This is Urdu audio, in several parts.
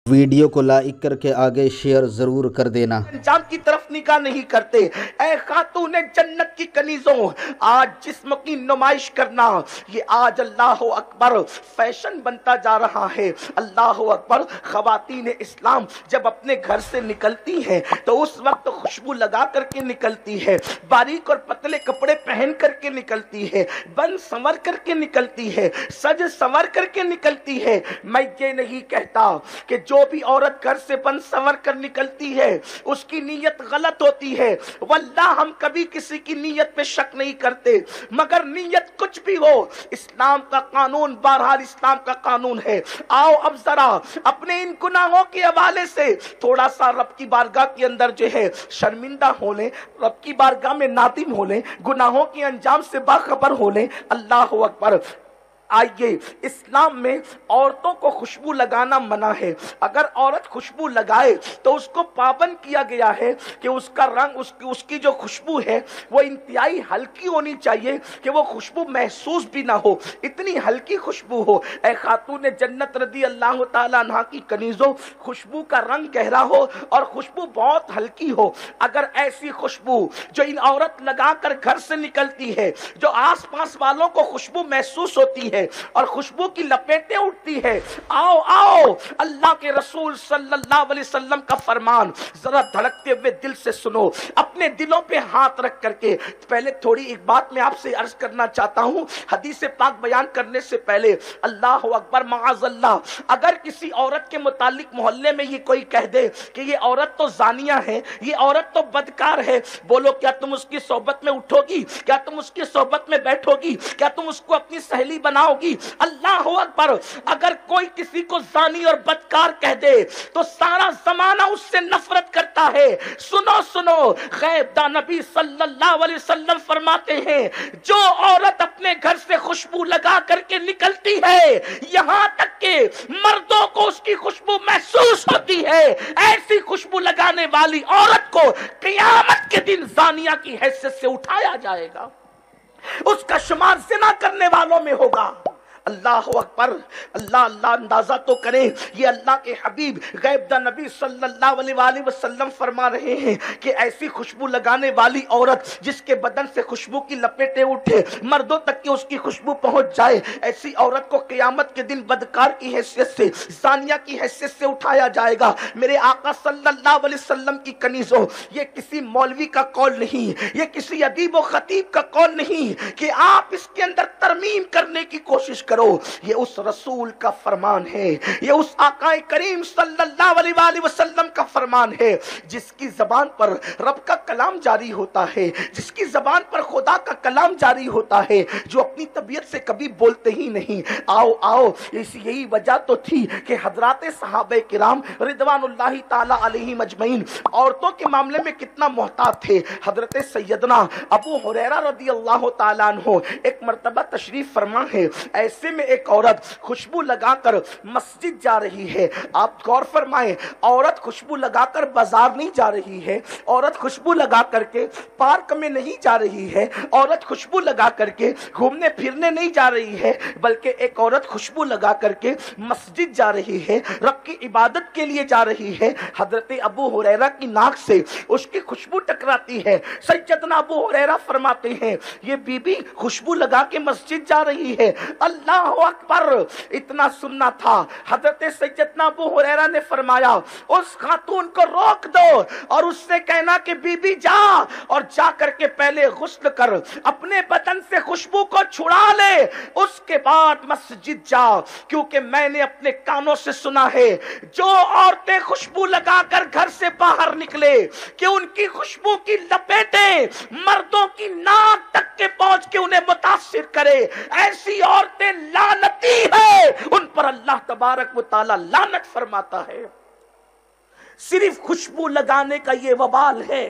ویڈیو کو لائک کر کے آگے شیئر ضرور کر دینا۔ انجام کی طرف نگاہ نہیں کرتے۔ اے خاتون جنت کی کنیزوں، آج جسم کی نمائش کرنا یہ آج اللہ اکبر فیشن بنتا جا رہا ہے۔ اللہ اکبر، خواتین اسلام جب اپنے گھر سے نکلتی ہیں تو اس وقت خوشبو لگا کر کے نکلتی ہے، باریک اور پتلے کپڑے پہن کر کے نکلتی ہے، بن سنور کر کے نکلتی ہے، سج سنور کر کے نکلتی ہے۔ میں یہ نہیں کہتا کہ جو بھی عورت گھر سے بن سنور کر نکلتی ہے اس کی نیت غلط ہوتی ہے، واللہ ہم کبھی کسی کی نیت پہ شک نہیں کرتے، مگر نیت کچھ بھی ہو، اسلام کا قانون بہرحال اسلام کا قانون ہے۔ آؤ اب ذرا اپنے ان گناہوں کے حوالے سے تھوڑا سا رب کی بارگاہ کے اندر جو ہے شرمندہ ہو لیں، رب کی بارگاہ میں نادم ہو لیں، گناہوں کے انجام سے باخبر ہو لیں۔ اللہ اکبر۔ آئیے، اسلام میں عورتوں کو خوشبو لگانا منع ہے۔ اگر عورت خوشبو لگائے تو اس کو پابند کیا گیا ہے کہ اس کا رنگ، اس کی جو خوشبو ہے وہ انتہائی ہلکی ہونی چاہیے کہ وہ خوشبو محسوس بھی نہ ہو، اتنی ہلکی خوشبو ہو۔ اے خاتون جنت رضی اللہ تعالیٰ عنہ کی کنیزوں، خوشبو کا رنگ گہرا ہو اور خوشبو بہت ہلکی ہو۔ اگر ایسی خوشبو جو ان عورت لگا کر گھر سے نکلتی ہے، جو آس پاس والوں کو خوشبو محسوس ہوتی ہے اور خوشبو کی لپیٹیں اٹھتی ہے، آؤ آؤ، اللہ کے رسول صلی اللہ علیہ وسلم کا فرمان ذرا دھڑکتے ہوئے دل سے سنو، اپنے دلوں پہ ہاتھ رکھ کر کے۔ پہلے تھوڑی ایک بات میں آپ سے عرض کرنا چاہتا ہوں، حدیث پاک بیان کرنے سے پہلے۔ اللہ اکبر، معاذ اللہ، اگر کسی عورت کے متعلق محلے میں یہ کوئی کہہ دے کہ یہ عورت تو زانیہ ہے، یہ عورت تو بدکار ہے، بولو کیا تم اس کی صحبت میں اٹھو گی؟ کیا تم اس کی صحبت میں بیٹھو گی؟ کیا تم اس کو اپنی سہیلی بناؤ گی؟ اللہ اکبر، اگر کوئی کسی کو زانی اور بدکار کہہ دے تو سارا زمانہ اس سے نفرت کرتا ہے۔ سنو سنو، غیب داں نبی صلی اللہ علیہ وسلم فرماتے ہیں جو عورت اپنے گھر سے خوشبو لگا کر کے نکلتی ہے، یہاں تک کہ مردوں کو اس کی خوشبو محسوس ہوتی ہے، ایسی خوشبو لگانے والی عورت کو قیامت کے دن زانیہ کی حیثیت سے اٹھایا جائے گا، اس کا شمار زنا کرنے والوں میں ہوگا۔ اللہ اکبر، اللہ اندازہ تو کریں، یہ اللہ کے حبیب غیب داں نبی صلی اللہ علیہ وآلہ وسلم فرما رہے ہیں کہ ایسی خوشبو لگانے والی عورت جس کے بدن سے خوشبو کی لپیٹیں اٹھے، مردوں تک کہ اس کی خوشبو پہنچ جائے، ایسی عورت کو قیامت کے دن بدکار کی حیثیت سے، زانیہ کی حیثیت سے اٹھایا جائے گا۔ میرے آقا صلی اللہ علیہ وسلم کی کنیزوں، یہ کسی مولوی کا قول نہیں، یہ کسی ادیب و خطیب کا قول نہیں کہ آپ اس کے اندر ترمیم کرنے کی کوشش کرو، یہ اس رسول کا فرمان ہے، یہ اس آقا کریم صلی اللہ علیہ وآلہ وسلم کا فرمان ہے، جس کی زبان پر رب کا کلام جاری ہوتا ہے، جس کی زبان پر خدا کا کلام جاری ہوتا ہے، جو اپنی طبیعت سے کبھی بولتے ہی نہیں۔ آؤ آؤ، یہی وجہ تو تھی کہ حضرات صحابہ کرام رضوان اللہ تعالی علیہم اجمعین عورتوں کے معاملے میں کتنا محتاط تھے۔ حضرت سیدنا ابو ہریرہ رضی اللہ تعالیٰ عنہ ایک مرتبہ تشریف فرما ہے، ایسے میں ایک عورت خوشبو لگا کر مسجد جا رہی ہے۔ آپ غور فرمائیں، عورت خوشبو لگا کر بازار نہیں جا رہی ہے، عورت خوشبو لگا کر کے پارک میں نہیں جا رہی ہے، عورت خوشبو لگا کر کے گھومنے پھرنے نہیں جا رہی ہے، بلکہ ایک عورت خوشبو لگا کر کے مسجد جا رہی ہے، رب کی عبادت کے لیے جا رہی ہے۔ حضرت ابو ہریرہ کی ناک سے اس کی خوشبو ٹکراتی ہے۔ سیدنا ابو ہریرہ فرماتے ہیں یہ بی بی خوشبو لگا کے مسجد جا رہی ہے۔ اللہ اکبر، اتنا سننا تھا، حضرت سیدنا ابو ہریرہ نے فرمایا اس خاتون کو روک دو اور اس سے کہنا کہ بی بی جا، اور جا کر کے پہلے غسل کر اپنے بدن سے خوشبو کو چھڑا لے، اس کے بعد مسجد جا، کیونکہ میں نے اپنے کانوں سے سنا ہے جو عورتیں خوشبو لگا کر گھر سے باہر نکلے کہ ان کی خوشبو کی لپیٹیں مردوں کی ناک تک کے پہنچ کے انہیں متاثر کرے، ایسی عورتیں لعنتی ہے، ان پر اللہ تبارک و تعالی لعنت فرماتا ہے۔ صرف خوشبو لگانے کا یہ وبال ہے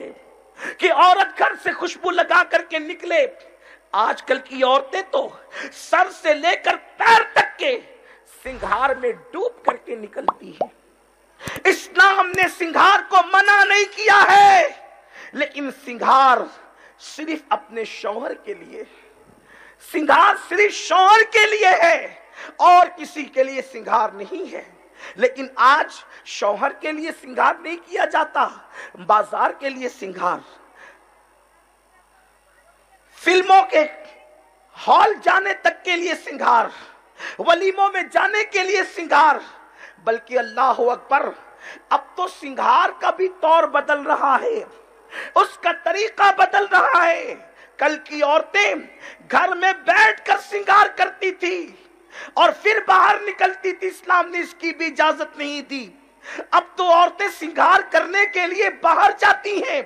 کہ عورت گھر سے خوشبو لگا کر کے نکلے۔ آج کل کی عورتیں تو سر سے لے کر پیر تک کے سنگھار میں ڈوب کر کے نکلتی ہیں۔ اسلام نے سنگھار کو منع نہیں کیا ہے، لیکن سنگھار صرف اپنے شوہر کے لیے، سنگھار صرف شوہر کے لیے ہے اور کسی کے لیے سنگھار نہیں ہے۔ لیکن آج شوہر کے لیے سنگار نہیں کیا جاتا، بازار کے لیے سنگار، فلموں کے ہال جانے تک کے لیے سنگار، ولیموں میں جانے کے لیے سنگار، بلکہ اللہ اکبر اب تو سنگار کا بھی طور بدل رہا ہے، اس کا طریقہ بدل رہا ہے۔ کل کی عورتیں گھر میں بیٹھ کر سنگار کرتی تھی اور پھر باہر نکلتی تھی، اسلام نے اس کی بھی اجازت نہیں دی۔ اب تو عورتیں سنگار کرنے کے لیے باہر جاتی ہیں،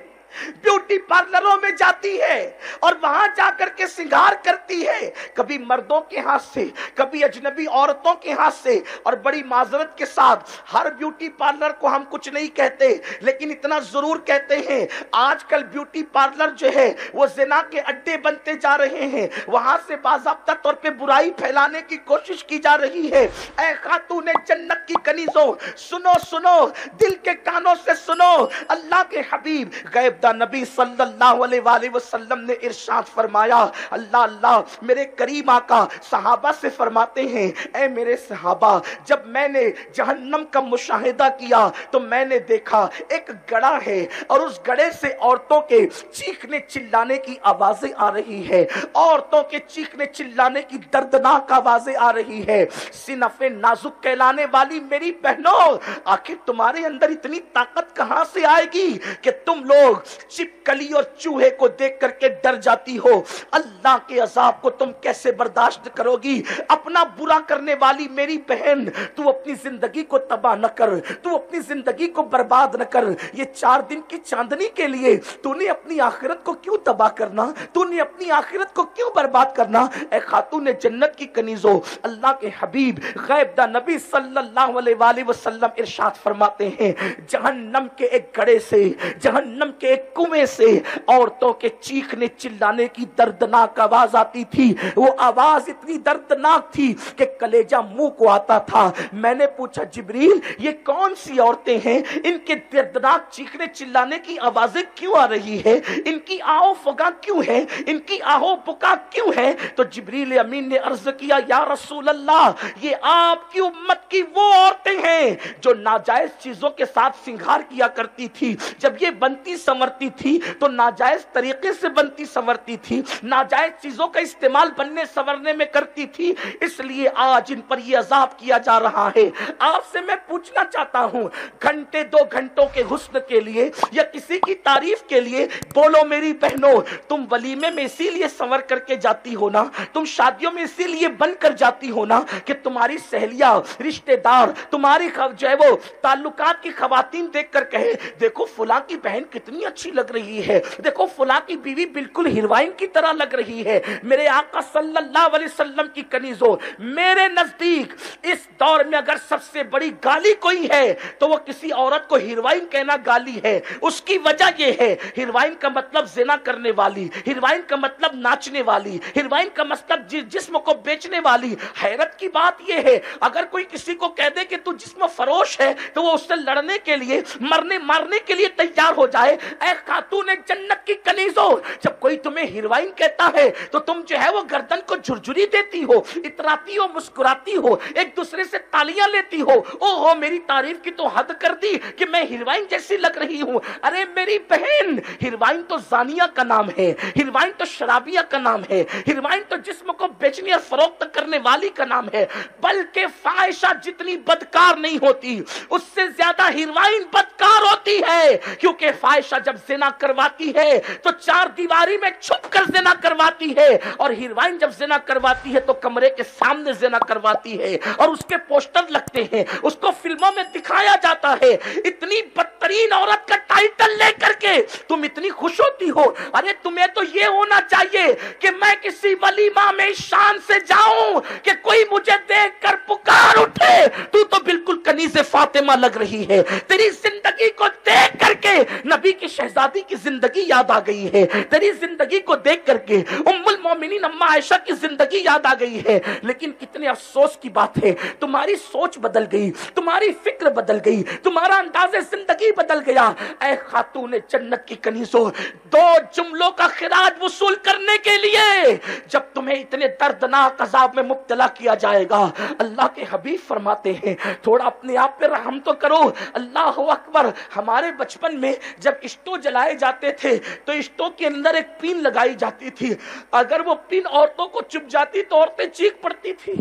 بیوٹی پارلروں میں جاتی ہے اور وہاں جا کر کے سنگار کرتی ہے، کبھی مردوں کے ہاتھ سے، کبھی اجنبی عورتوں کے ہاتھ سے۔ اور بڑی معذرت کے ساتھ ہر بیوٹی پارلر کو ہم کچھ نہیں کہتے، لیکن اتنا ضرور کہتے ہیں آج کل بیوٹی پارلر جو ہے وہ زنا کے اڈے بنتے جا رہے ہیں، وہاں سے باضابطہ طور پہ برائی پھیلانے کی کوشش کی جا رہی ہے۔ اے خاتون جنت کی کنیزوں، سنو سنو، دل کے کانوں سے سنو، اللہ کے حبیب غیب نبی صلی اللہ علیہ وآلہ وسلم نے ارشاد فرمایا، اللہ اللہ میرے کریم آقا صحابہ سے فرماتے ہیں، اے میرے صحابہ جب میں نے جہنم کا مشاہدہ کیا تو میں نے دیکھا ایک گڑھا ہے اور اس گڑھے سے عورتوں کے چیخنے چلانے کی آوازیں آ رہی ہے، عورتوں کے چیخنے چلانے کی دردناک آوازیں آ رہی ہے۔ صنف نازک کہلانے والی میری بہنوں، آخر تمہارے اندر اتنی طاقت کہاں سے آئے گی کہ تم لوگ چپکلی اور چوہے کو دیکھ کر کے ڈر جاتی ہو؟ اللہ کے عذاب کو تم کیسے برداشت کرو گی؟ اپنا برا کرنے والی میری بہن، تو اپنی زندگی کو تباہ نہ کر، تو اپنی زندگی کو برباد نہ کر۔ یہ 4 دن کی چاندنی کے لیے تو نے اپنی آخرت کو کیوں تباہ کرنا؟ تو نے اپنی آخرت کو کیوں برباد کرنا؟ اے خاتون جنت کی کنیزوں، اللہ کے حبیب غیب دا نبی صلی اللہ علیہ وآلہ وسلم ارشاد فرماتے ہیں، جہنم کے ایک گڑھے سے، جہنم کے ایک کنویں سے عورتوں کے چیخنے چلانے کی دردناک آواز آتی تھی۔ وہ آواز اتنی دردناک تھی کہ کلیجہ منہ کو آتا تھا۔ میں نے پوچھا جبریل یہ کون سی عورتیں ہیں، ان کے دردناک چیخنے چلانے کی آوازیں کیوں آ رہی ہے، ان کی آہو فغاں کیوں ہے، ان کی آہو بکا کیوں ہے؟ تو جبریل امین نے عرض کیا، یا رسول اللہ یہ آپ کی امت کی وہ عورتیں ہیں جو ناجائز چیزوں کے ساتھ سنگار کیا کرتی تھی۔ جب یہ بنتی سنورتی تھی تو ناجائز طریقے سے بنتی سنورتی تھی، ناجائز چیزوں کا استعمال بننے سنورنے میں کرتی تھی، اس لیے آج ان پر یہ عذاب کیا جا رہا ہے۔ آپ سے میں پوچھنا چاہتا ہوں، گھنٹے 2 گھنٹوں کے حسن کے لیے یا کسی کی تعریف کے لیے بولو میری بہنوں، تم ولیمے میں اسی لیے سنور کر کے جاتی ہو نا، تم شادیوں میں اسی لیے بن کر جاتی ہو نا کہ تمہاری سہیلیاں، رشتہ دار، تمہاری جو ہے وہ تعلقات کی خواتین دیکھ کر کہے دیکھو فلاں کی بہن کتنی اچھی لگ رہی ہے، دیکھو فلاں کی بیوی بالکل ہیروئن کی طرح لگ رہی ہے۔ میرے آقا صلی اللہ علیہ وسلم کی کنیزوں، میرے نزدیک اس دور میں اگر سب سے بڑی گالی کوئی ہے تو وہ کسی عورت کو ہیروئن کہنا گالی ہے۔ اس کی وجہ یہ ہے، ہیروئن کا مطلب زنا کرنے والی، ہیروئن کا مطلب ناچنے والی، ہیروئن کا مطلب جسم کو بیچنے والی۔ حیرت کی بات یہ ہے اگر کوئی کسی کو کہہ دے کہ تو جسم فروش ہے تو وہ اس سے لڑنے کے لیے، مارنے کے لیے تیار ہو جائے۔ اے خاتون جنت کی کنیزوں، جب کوئی تمہیں ہیروئن کہتا ہے تو تم جو ہے وہ گردن کو جھرجھری دیتی ہو، اتراتی ہو، مسکراتی ہو، ایک دوسرے سے تالیاں لیتی ہو، او ہو میری تعریف کی تو حد کر دی کہ میں ہیروئن جیسی لگ رہی ہوں۔ ارے میری بہن، ہیروئن تو زانیہ کا نام ہے، ہیروئن تو شرابیہ کا نام ہے، ہیروئن تو جسم کو بیچنے اور فروخت کرنے والی کا نام ہے، بلکہ فاحشہ جتنی بدکار نہیں ہوتی اس سے زیادہ ہیروئن بدکار ہوتی ہے، کیونکہ فاحشہ جب زنا کرواتی ہے تو 4 دیواری میں چھپ کر زنا کرواتی ہے، اور ہیروئن جب زنا کرواتی ہے تو کمرے کے سامنے زنا کرواتی ہے اور اس کے پوسٹر لگتے ہیں، اس کو فلموں میں دکھایا جاتا ہے۔ اتنی بدترین عورت کا ٹائٹل لے کر کے تم اتنی خوش ہوتی ہو؟ ارے تمہیں تو یہ ہونا چاہیے کہ میں کسی ولیمہ میں شان سے جاؤں کہ کوئی مجھے دیکھ کر پکار اٹھے تو بالکل کنیز فاطمہ لگ رہی ہے، تیری زندگی کو دیکھ کر کے نبی کی شہزادی کی زندگی یاد آ گئی ہے، تیری زندگی کو دیکھ کر کے ام المومنین اما عائشہ کی زندگی یاد آ گئی ہے۔ لیکن کتنے افسوس کی بات ہے، تمہاری سوچ بدل گئی، تمہاری فکر بدل گئی، تمہارا انداز زندگی بدل گیا. اے خاتون جنت کی کنیزوں، 2 جملوں کا خراج وصول کرنے کے لیے جب تمہیں اتنے دردناک عذاب میں مبتلا کیا جائے گا، اللہ کے حبیب فرماتے ہیں تھوڑا اپنے آپ پہ رحم تو کرو. اللہ اکبر. ہمارے بچپن میں جب اسٹو جلائے جاتے تھے تو اسٹو کے اندر ایک پین لگائی جاتی تھی، اگر وہ پین عورتوں کو چبھ جاتی تو عورتیں چیخ پڑتی تھی.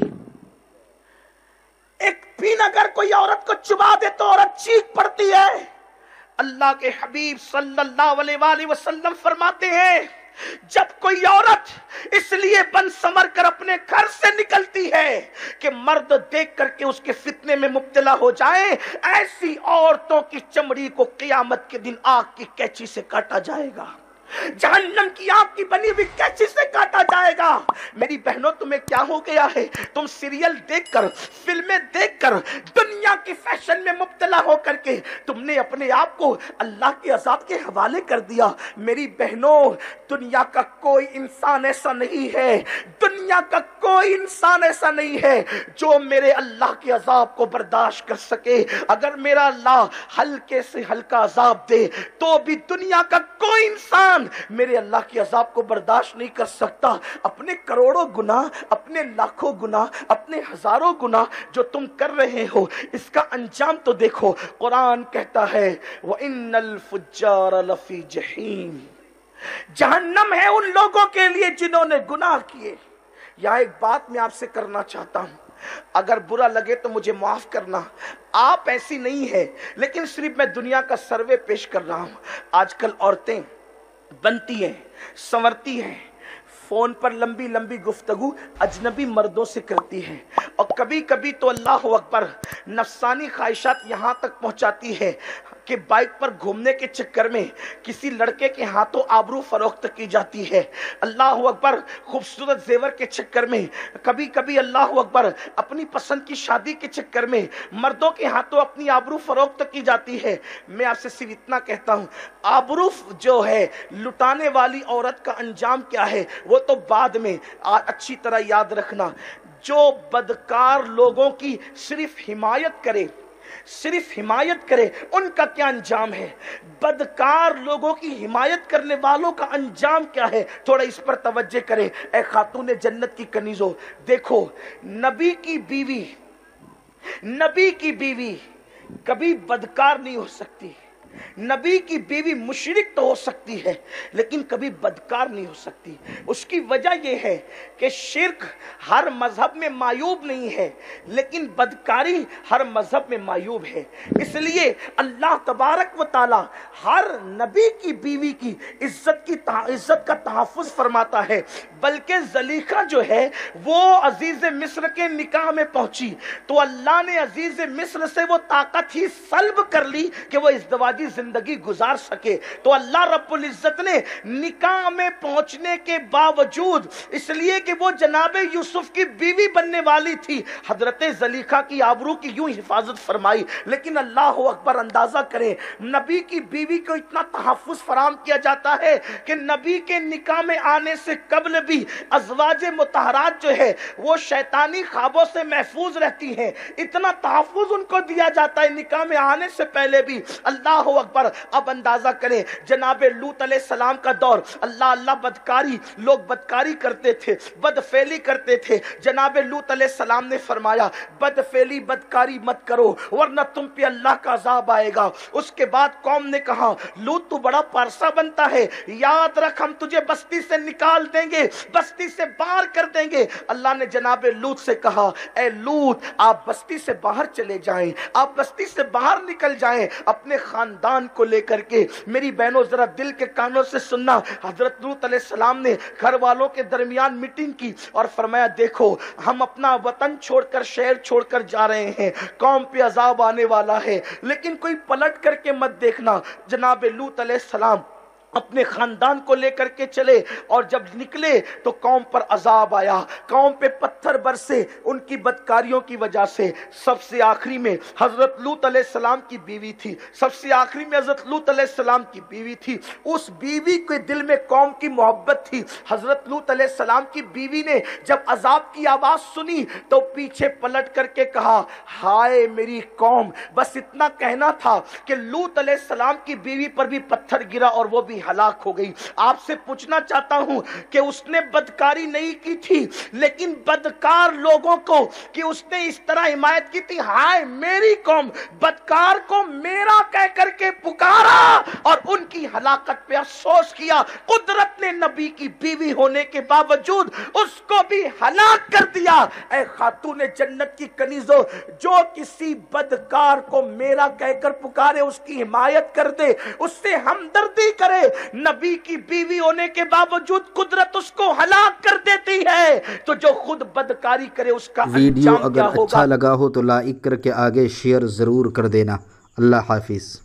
ایک پین اگر کوئی عورت کو چبا دے تو عورت چیخ پڑتی ہے. اللہ کے حبیب صلی اللہ علیہ وآلہ وسلم فرماتے ہیں جب کوئی عورت اس لیے بن سمر کر اپنے گھر سے نکلتی ہے کہ مرد دیکھ کر کے اس کے فتنے میں مبتلا ہو جائے، ایسی عورتوں کی چمڑی کو قیامت کے دن آگ کی کینچی سے کاٹا جائے گا، جہنم کی آگ کی بنی ہوئی کینچی سے کاٹا جائے گا. میری بہنوں تمہیں کیا ہو گیا ہے؟ تم سیریل دیکھ کر، فلمیں دیکھ کر، دنیا کی فیشن میں مبتلا ہو کر کے تم نے اپنے آپ کو اللہ کے عذاب کے حوالے کر دیا. میری بہنوں، دنیا کا کوئی انسان ایسا نہیں ہے، دنیا کا کوئی انسان ایسا نہیں ہے جو میرے اللہ کے عذاب کو برداشت کر سکے. اگر میرا اللہ ہلکے سے ہلکا عذاب دے تو بھی دنیا کا کوئی انسان میرے اللہ کے عذاب کو برداشت نہیں کر سکتا. اپنے کروڑوں گناہ، اپنے لاکھوں گناہ، اپنے ہزاروں گناہ جو تم کر رہے ہو، اس کا انجام تو دیکھو. قرآن کہتا ہے وَإِنَّ الْفُجَّارَ لَفِي جَحِيمٍ، جہنم ہے ان لوگوں کے لیے جنہوں نے گناہ کیے. یہاں ایک بات میں آپ سے کرنا چاہتا ہوں، اگر برا لگے تو مجھے معاف کرنا. آپ ایسی نہیں ہے، لیکن صرف میں دنیا کا سروے پیش کر رہا ہوں. آج کل عورتیں بنتی ہیں، سنورتی ہیں، فون پر لمبی لمبی گفتگو اجنبی مردوں سے کرتی ہیں، اور کبھی کبھی تو اللہ اکبر نفسانی خواہشات یہاں تک پہنچاتی ہے کہ بائک پر گھومنے کے چکر میں کسی لڑکے کے ہاتھوں آبرو فروخت کی جاتی ہے. اللہ اکبر. خوبصورت زیور کے چکر میں، کبھی کبھی اللہ اکبر اپنی پسند کی شادی کے چکر میں مردوں کے ہاتھوں اپنی آبرو فروخت کی جاتی ہے. میں آپ سے صرف اتنا کہتا ہوں، آبرو جو ہے لٹانے والی عورت کا انجام کیا ہے وہ تو بعد میں. اچھی طرح یاد رکھنا، جو بدکار لوگوں کی صرف حمایت کرے، صرف حمایت کرے، ان کا کیا انجام ہے. بدکار لوگوں کی حمایت کرنے والوں کا انجام کیا ہے، تھوڑا اس پر توجہ کریں. اے خاتون جنت کی کنیزوں، دیکھو نبی کی بیوی، نبی کی بیوی کبھی بدکار نہیں ہو سکتی. نبی کی بیوی مشرک تو ہو سکتی ہے لیکن کبھی بدکار نہیں ہو سکتی. اس کی وجہ یہ ہے کہ شرک ہر مذہب میں معیوب نہیں ہے لیکن بدکاری ہر مذہب میں معیوب ہے. اس لیے اللہ تبارک و تعالی ہر نبی کی بیوی کی عزت کا تحفظ فرماتا ہے. بلکہ زلیخا جو ہے وہ عزیز مصر کے نکاح میں پہنچی تو اللہ نے عزیز مصر سے وہ طاقت ہی سلب کر لی کہ وہ ازدواجی زندگی گزار سکے. تو اللہ رب العزت نے نکاح میں پہنچنے کے باوجود، اس لیے کہ وہ جناب یوسف کی بیوی بننے والی تھی، حضرت زلیخا کی آبرو کی یوں حفاظت فرمائی. لیکن اللہ اکبر، اندازہ کریں نبی کی بیوی کو اتنا تحفظ فراہم کیا جاتا ہے کہ نبی کے نکاح میں آنے سے قبل بھی ازواج مطہرات جو ہے وہ شیطانی خوابوں سے محفوظ رہتی ہیں. اتنا تحفظ ان کو دیا جاتا ہے نکاح میں آنے سے پہلے بھی. اللہ اکبر. اب اندازہ کریں جناب لوط علیہ السلام کا دور، اللہ بدکاری، لوگ بدکاری کرتے تھے، بدفعلی کرتے تھے. جناب لوط علیہ السلام نے فرمایا بدفعلی بدکاری مت کرو ورنہ تم پہ اللہ کا عذاب آئے گا. اس کے بعد قوم نے کہا لوط تو بڑا پارسا بنتا ہے، یاد رکھ ہم تجھے بستی سے نکال دیں گے، بستی سے باہر کر دیں گے. اللہ نے جناب لوط سے کہا اے لوط آپ بستی سے باہر چلے جائیں، آپ بستی سے باہر نکل جائیں اپنے خاندان کو لے کر کے. میری بہنوں ذرا دل کے کانوں سے سننا، حضرت لوط علیہ السلام نے گھر والوں کے درمیان میٹنگ کی اور فرمایا دیکھو ہم اپنا وطن چھوڑ کر، شہر چھوڑ کر جا رہے ہیں، قوم پہ عذاب آنے والا ہے لیکن کوئی پلٹ کر کے مت دیکھنا. جناب لوط علیہ السلام اپنے خاندان کو لے کر کے چلے، اور جب نکلے تو قوم پر عذاب آیا، قوم پہ پتھر برسے ان کی بدکاریوں کی وجہ سے۔ سب سے آخری میں حضرت لوط علیہ السلام کی بیوی تھی، سب سے آخری میں حضرت لوط علیہ السلام کی بیوی تھی۔ اس بیوی کے دل میں قوم کی محبت تھی۔ حضرت لوط علیہ السلام کی بیوی نے جب عذاب کی آواز سنی تو پیچھے پلٹ کر کے کہا، ہائے میری قوم۔ بس اتنا کہنا تھا کہ لوط علیہ السلام کی بیوی پر بھی پتھر گرا اور وہ بھی ہلاک ہو گئی۔ آپ سے پوچھنا چاہتا ہوں کہ اس نے بدکاری نہیں کی تھی، لیکن بدکار لوگوں کو کہ اس نے اس طرح حمایت کی تھی، ہائے میری قوم، بدکار کو میرا کہہ کر کے پکارا اور ان کی ہلاکت پہ افسوس کیا۔ قدرت نے نبی کی بیوی ہونے کے باوجود اس کو بھی ہلاک کر دیا۔ اے خاتون جنت کی کنیزوں، جو کسی بدکار کو میرا کہہ کر پکارے اس کی حمایت کر دے، اس سے ہمدردی کرے، نبی کی بیوی ہونے کے باوجود قدرت اس کو ہلاک کر دیتی ہے، تو جو خود بدکاری کرے اس کا ویڈیو انجام اگر کیا ہوگا؟ اچھا لگا ہو تو لائک کر کے آگے شیئر ضرور کر دینا۔ اللہ حافظ۔